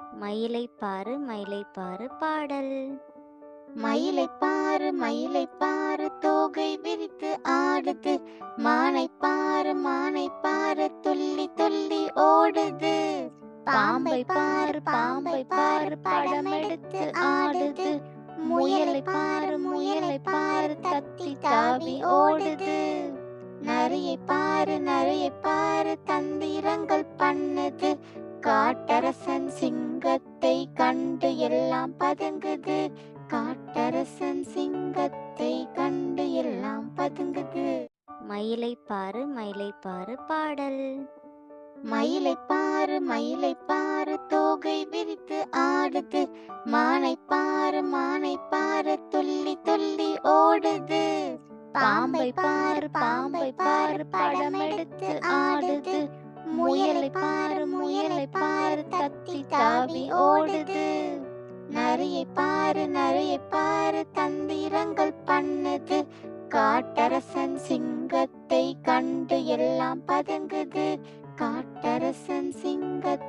மயிலை பாரு பாடல். மயிலை பாரு தோகை விரித்து ஆடுது. மானை பாரு துள்ளி துள்ளி ஓடுது. பாம்பை பாரு படமெடுத்து ஆடுது. முயலை பாரு தத்தி தாவி ஓடுது. நரியை பாரு தந்திரங்கள் பண்ணுது. காட்டரசன் சிங்கத்தை கண்டு எல்லாம் பதுங்குது. காட்டரசன் சிங்கத்தை கண்டு எல்லாம் பதுங்குது. மயிலை பாரு பாடல். மயிலை பாரு தோகை விரித்து ஆடுது. மானை பாரு துள்ளி துள்ளி ஓடுது. பாம்பை பாரு படமெடுத்து ஆடுது. முயலை பாரு தத்தி தாவி ஓடுது. நரியை பாரு தந்திரங்கள் பண்ணுது. காட்டரசன் சிங்கத்தை கண்டு எல்லாம் பதுங்குது. காட்டரசன் சிங்கத்தை